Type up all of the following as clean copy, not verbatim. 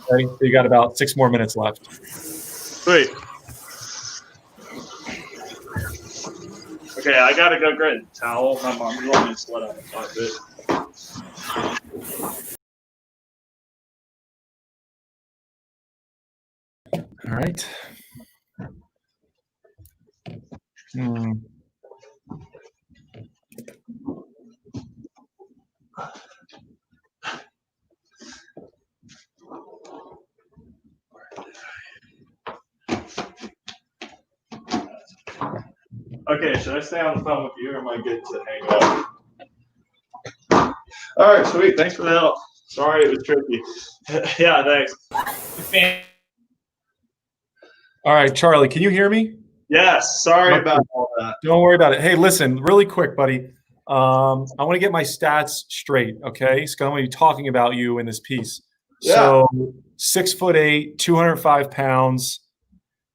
Okay, so you got about 6 more minutes left. Sweet. Okay, I gotta go grab a towel. My mom told me to sweat on the carpet. All right. Okay, should I stay on the phone with you, or am I good to hang up? All right, sweet. Thanks for the help. Sorry it was tricky. Yeah, thanks. All right, Charlie, can you hear me? Yes, sorry about all that. Don't worry about it. Hey, listen, really quick, buddy. I want to get my stats straight, okay? So I'm going to be talking about you in this piece. Yeah. So 6'8", 205 pounds.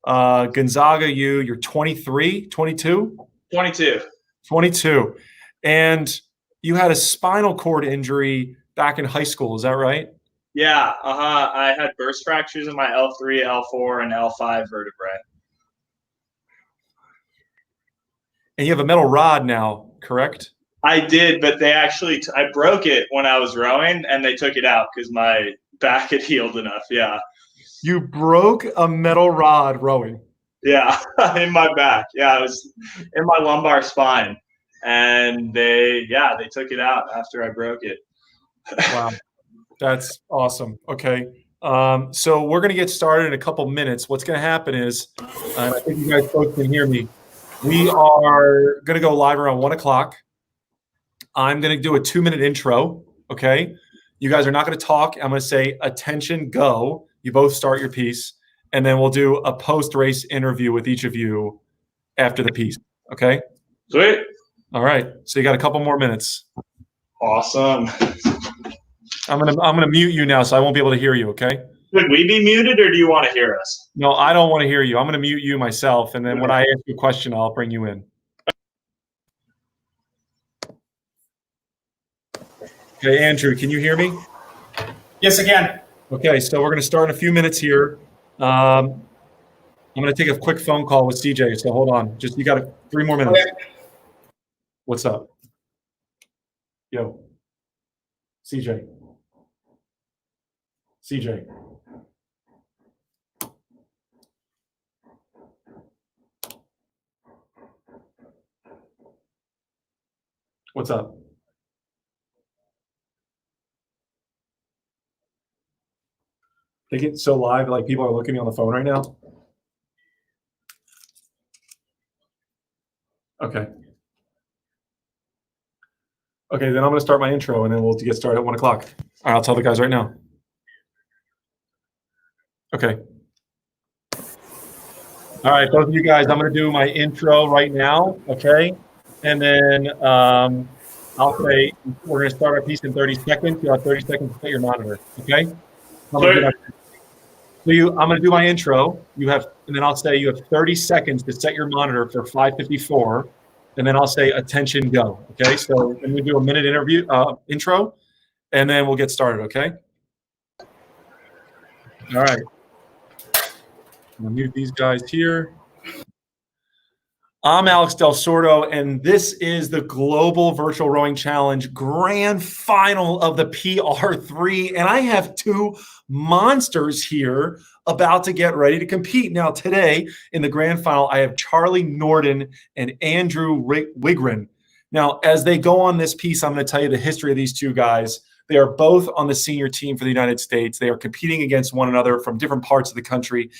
Gonzaga, you're 23, 22? 22. 22. And you had a spinal cord injury back in high school, is that right? Yeah, I had burst fractures in my L3, L4, and L5 vertebrae. And you have a metal rod now, correct? I did, but they actually I broke it when I was rowing, and they took it out because my back had healed enough. Yeah. You broke a metal rod rowing. Yeah, in my back. Yeah, it was in my lumbar spine, and they took it out after I broke it. Wow, that's awesome. Okay, so we're gonna get started in a couple minutes. What's gonna happen is, I think you guys both can hear me. We are gonna go live around 1 o'clock. I'm gonna do a 2-minute intro. Okay, you guys are not gonna talk. I'm gonna say attention, go. You both start your piece, and then we'll do a post-race interview with each of you after the piece. Okay. Sweet. All right. So you got a couple more minutes. Awesome. I'm gonna mute you now, so I won't be able to hear you. Okay. Would we be muted, or do you want to hear us? No, I don't want to hear you. I'm gonna mute you myself, and then when I ask you a question, I'll bring you in. Okay, Andrew, can you hear me? Yes, I can. Okay, so we're gonna start in a few minutes here. I'm gonna take a quick phone call with CJ. So hold on. Just you got 3 more minutes. Okay. What's up? Yo, CJ. CJ. What's up? They get so live, like people are looking at me on the phone right now. Okay. Okay, then I'm going to start my intro, and then we'll get started at 1 o'clock. All right, I'll tell the guys right now. Okay. All right, both of you guys, I'm going to do my intro right now, okay? And then I'll say we're going to start our piece in 30 seconds. You'll have 30 seconds to set your monitor, okay? I'm going to do my intro. And then I'll say you have 30 seconds to set your monitor for 5:54. And then I'll say attention, go. Okay, so I'm gonna do a minute intro, and then we'll get started. Okay. All right. I'm gonna mute these guys here. I'm Alex Del Sordo, and this is the Global Virtual Rowing Challenge Grand Final of the PR3. And I have 2 monsters here about to get ready to compete. Now, today in the Grand Final, I have Charlie Nordin and Andrew Wigren. Now, as they go on this piece, I'm going to tell you the history of these 2 guys. They are both on the senior team for the United States. They are competing against one another from different parts of the country.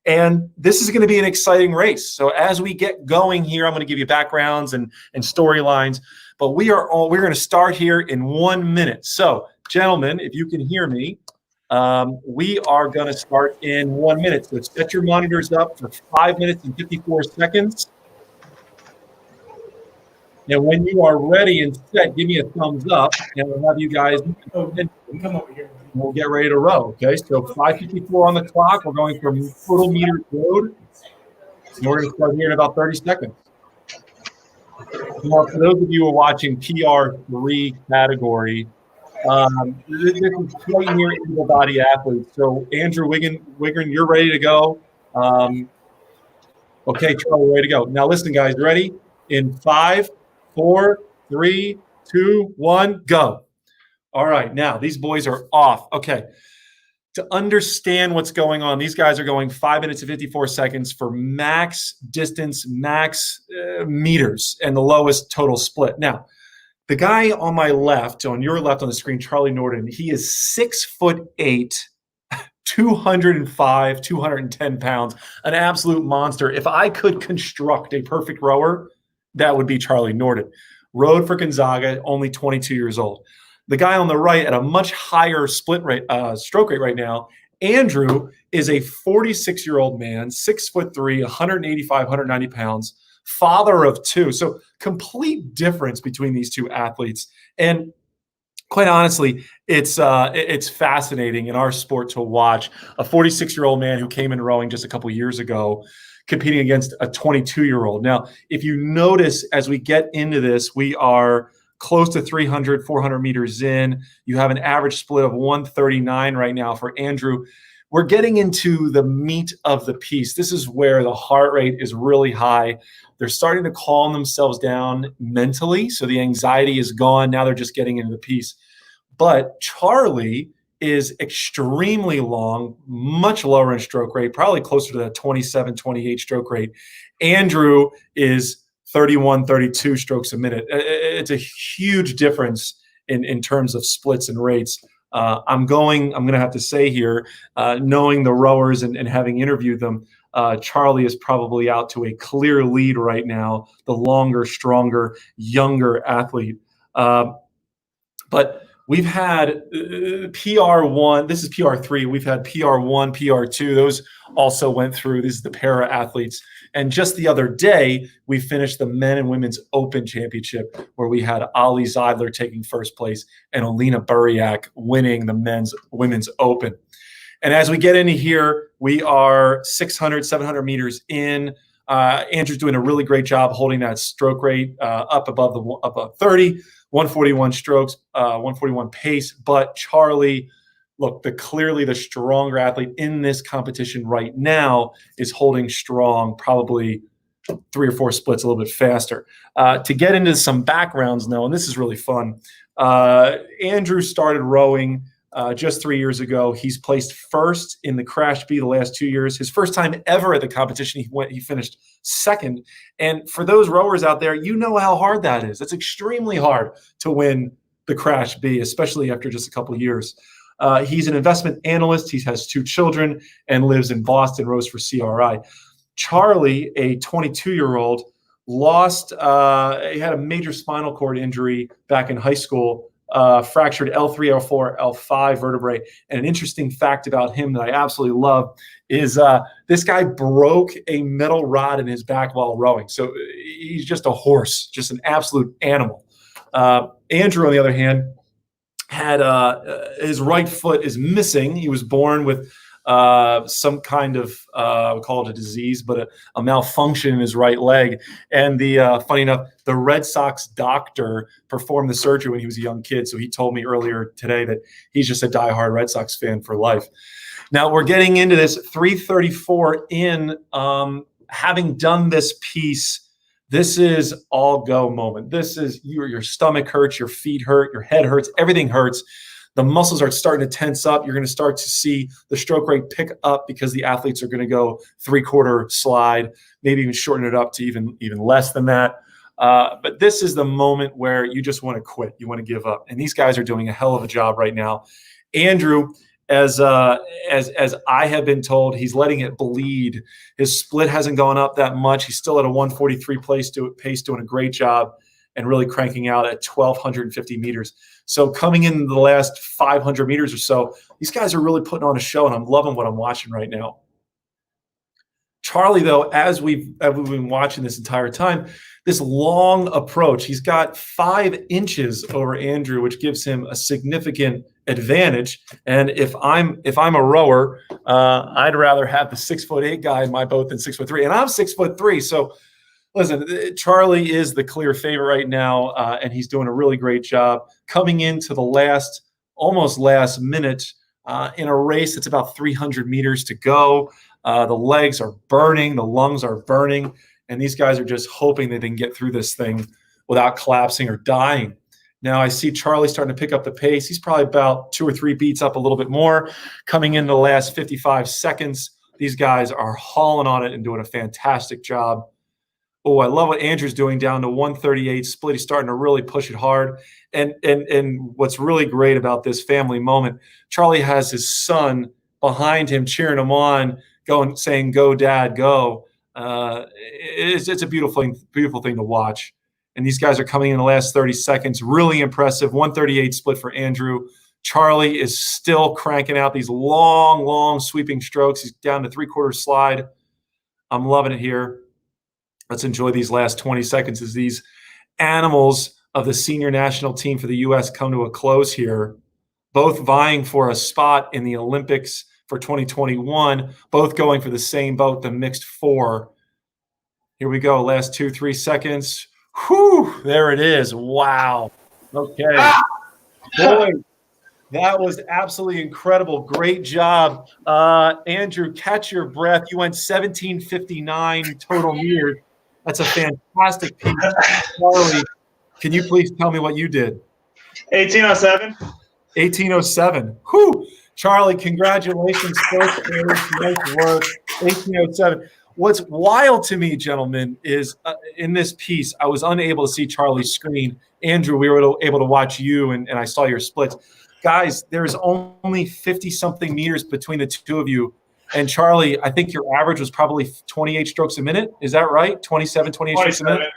And this is going to be an exciting race. So as we get going here, I'm going to give you backgrounds and storylines. But we're going to start here in 1 minute. So, gentlemen, if you can hear me, we are going to start in 1 minute. So set your monitors up for 5 minutes and 54 seconds. And when you are ready and set, give me a thumbs up, and we'll have you guys Come over here. we'll get ready to row. Okay, so 5:54 on the clock. We're going from total meter road. And we're going to start here in about 30 seconds. Now, for those of you who are watching PR3 category, This is quite near able body athletes. So Andrew Wigren, you're ready to go. Okay, Charlie, ready to go. Now listen, guys, ready? In 5, 4, 3, 2, 1, go. All right, now these boys are off. Okay. To understand what's going on, these guys are going 5 minutes and 54 seconds for max distance, max meters, and the lowest total split. Now, the guy on my left, on your left on the screen, Charlie Nordin, he is 6'8", 205, 210 pounds, an absolute monster. If I could construct a perfect rower, that would be Charlie Nordin. Rode for Gonzaga, only 22 years old. The guy on the right at a much higher split rate, stroke rate right now, Andrew, is a 46-year-old man, 6'3", 185, 190 pounds, father of 2. So complete difference between these two athletes. And quite honestly, it's fascinating in our sport to watch a 46-year-old man who came in rowing just a couple years ago competing against a 22-year-old. Now, if you notice as we get into this, we are close to 300, 400 meters in. You have an average split of 139 right now for Andrew. We're getting into the meat of the piece. This is where the heart rate is really high. They're starting to calm themselves down mentally, so the anxiety is gone. Now they're just getting into the piece. But Charlie is extremely long, much lower in stroke rate, probably closer to that 27, 28 stroke rate. Andrew is 31, 32 strokes a minute. It's a huge difference in terms of splits and rates. I'm going to have to say here, knowing the rowers and having interviewed them, Charlie is probably out to a clear lead right now, the longer, stronger, younger athlete. But we've had PR1, this is PR3, we've had PR1, PR2, those also went through. This is the para athletes. And just the other day, we finished the men and women's open championship where we had Ali Zeidler taking first place and Alina Buriak winning the women's open. And as we get into here, we are 600, 700 meters in. Andrew's doing a really great job holding that stroke rate up above 30, 141 strokes, 141 pace. But Charlie, look, clearly the stronger athlete in this competition right now is holding strong, probably 3 or 4 splits a little bit faster. To get into some backgrounds now, and this is really fun, Andrew started rowing just 3 years ago. He's placed first in the Crash B the last 2 years. His first time ever at the competition, he finished second. And for those rowers out there, you know how hard that is. It's extremely hard to win the Crash B, especially after just a couple of years. He's an investment analyst. He has 2 children and lives in Boston, rows for CRI. Charlie, a 22-year-old, he had a major spinal cord injury back in high school, fractured L3, L4, L5 vertebrae. And an interesting fact about him that I absolutely love is this guy broke a metal rod in his back while rowing. So he's just a horse, just an absolute animal. Andrew, on the other hand, had his right foot is missing. He was born with some kind of we call it a disease, but a malfunction in his right leg. And funny enough, the Red Sox doctor performed the surgery when he was a young kid. So he told me earlier today that he's just a diehard Red Sox fan for life. Now we're getting into this 334 in. Having done this piece, this is all go moment. This is your stomach hurts, your feet hurt, your head hurts, everything hurts. The muscles are starting to tense up. You're going to start to see the stroke rate pick up because the athletes are going to go 3/4 slide, maybe even shorten it up to even less than that. But this is the moment where you just want to quit. You want to give up. And these guys are doing a hell of a job right now. Andrew, as I have been told, he's letting it bleed. His split hasn't gone up that much. He's still at a 143 pace, doing a great job and really cranking out at 1,250 meters. So coming in the last 500 meters or so, these guys are really putting on a show, and I'm loving what I'm watching right now. Charlie, though, as we've been watching this entire time, this long approach, he's got 5 inches over Andrew, which gives him a significant advantage. And if I'm a rower, I'd rather have the 6'8" guy in my boat than 6'3", and I'm 6'3". So listen, Charlie is the clear favorite right now, and he's doing a really great job. Coming into the last almost last minute in a race that's about 300 meters to go. The legs are burning, the lungs are burning, and these guys are just hoping that they can get through this thing without collapsing or dying. Now I see Charlie starting to pick up the pace. He's probably about 2 or 3 beats up a little bit more. Coming into the last 55 seconds, these guys are hauling on it and doing a fantastic job. Oh, I love what Andrew's doing down to 138 split. He's starting to really push it hard. And what's really great about this family moment, Charlie has his son behind him cheering him on, saying, "Go, Dad, go." It's a beautiful thing to watch. And these guys are coming in the last 30 seconds. Really impressive. 138 split for Andrew. Charlie is still cranking out these long sweeping strokes. He's down to 3/4 slide. I'm loving it here. Let's enjoy these last 20 seconds as these animals of the senior national team for the U.S. come to a close here, both vying for a spot in the Olympics for 2021, both going for the same boat, the mixed 4. Here we go. Last 2-3 seconds. Whew, there it is. Wow. Okay. Boy, that was absolutely incredible. Great job. Andrew, catch your breath. You went 17:59 total meters. That's a fantastic piece. Charlie, can you please tell me what you did? 18:07. 18:07. Whew. Charlie, congratulations. First place, nice work. 18:07. What's wild to me, gentlemen, is in this piece, I was unable to see Charlie's screen. Andrew, we were able to watch you, and I saw your splits. Guys, there's only 50-something meters between the two of you. And Charlie, I think your average was probably 28 strokes a minute. Is that right? 27, 28 strokes a minute?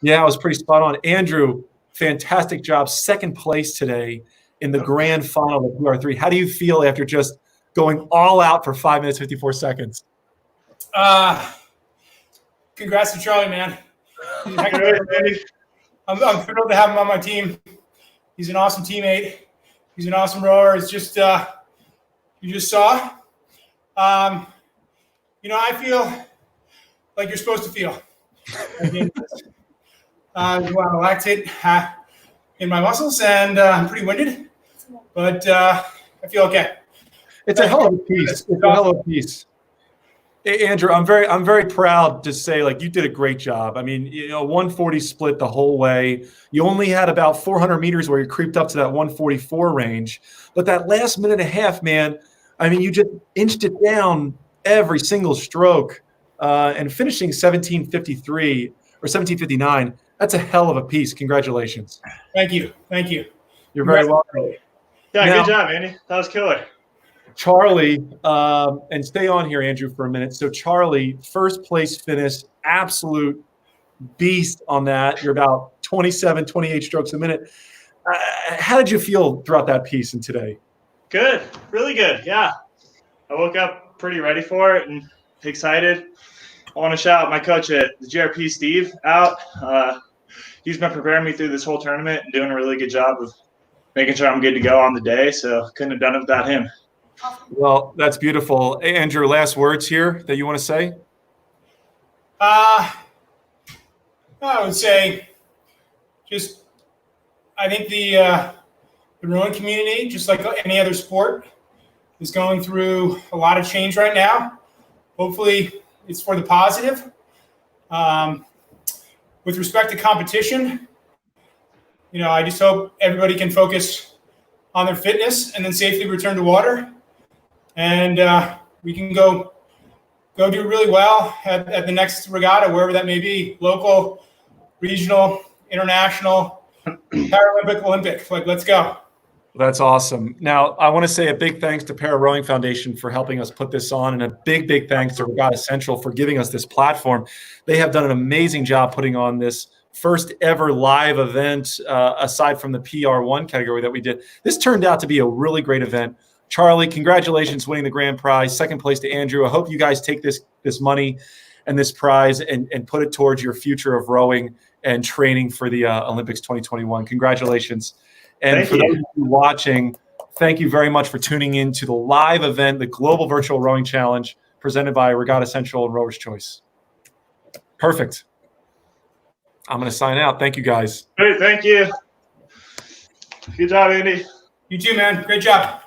Yeah, I was pretty spot on. Andrew, fantastic job. Second place today in the grand final of PR3. How do you feel after just going all out for 5 minutes, 54 seconds? Congrats to Charlie, man. I'm thrilled to have him on my team. He's an awesome teammate. He's an awesome rower. It's just, you just saw. I feel like you're supposed to feel. I'm lactate in my muscles, and I'm pretty winded, but I feel okay. It's a hell of a piece. It's a hell of a piece. Hey, Andrew, I'm very proud to say, like, you did a great job. I mean, 140 split the whole way. You only had about 400 meters where you creeped up to that 144 range, but that last minute and a half, man, I mean, you just inched it down every single stroke, and finishing 17:53 or 17:59. That's a hell of a piece. Congratulations. Thank you. You're very welcome. Yeah, Now, good job, Andy. That was killer. Charlie, and stay on here, Andrew, for a minute. So Charlie, first place finish, absolute beast on that. You're about 27, 28 strokes a minute. How did you feel throughout that piece and today? Good. Really good. Yeah. I woke up pretty ready for it and excited. I want to shout out my coach at the GRP, Steve, out. He's been preparing me through this whole tournament and doing a really good job of making sure I'm good to go on the day. So couldn't have done it without him. Well, that's beautiful. Hey, Andrew, last words here that you want to say? I would say just I think the rowing community, just like any other sport, is going through a lot of change right now. Hopefully it's for the positive. With respect to competition, I just hope everybody can focus on their fitness and then safely return to water. And we can go do really well at the next regatta, wherever that may be, local, regional, international, Paralympic, Olympic. Let's go. That's awesome. Now, I want to say a big thanks to Para Rowing Foundation for helping us put this on, and a big thanks to Regatta Central for giving us this platform. They have done an amazing job putting on this first ever live event, aside from the PR1 category that we did. This turned out to be a really great event. Charlie, congratulations winning the grand prize. Second place to Andrew. I hope you guys take this money and this prize and put it towards your future of rowing and training for the Olympics 2021. Congratulations. And for those of you watching, thank you very much for tuning in to the live event, the Global Virtual Rowing Challenge, presented by Regatta Central and Rower's Choice. Perfect. I'm going to sign out. Thank you, guys. Great. Thank you. Good job, Andy. You too, man. Great job.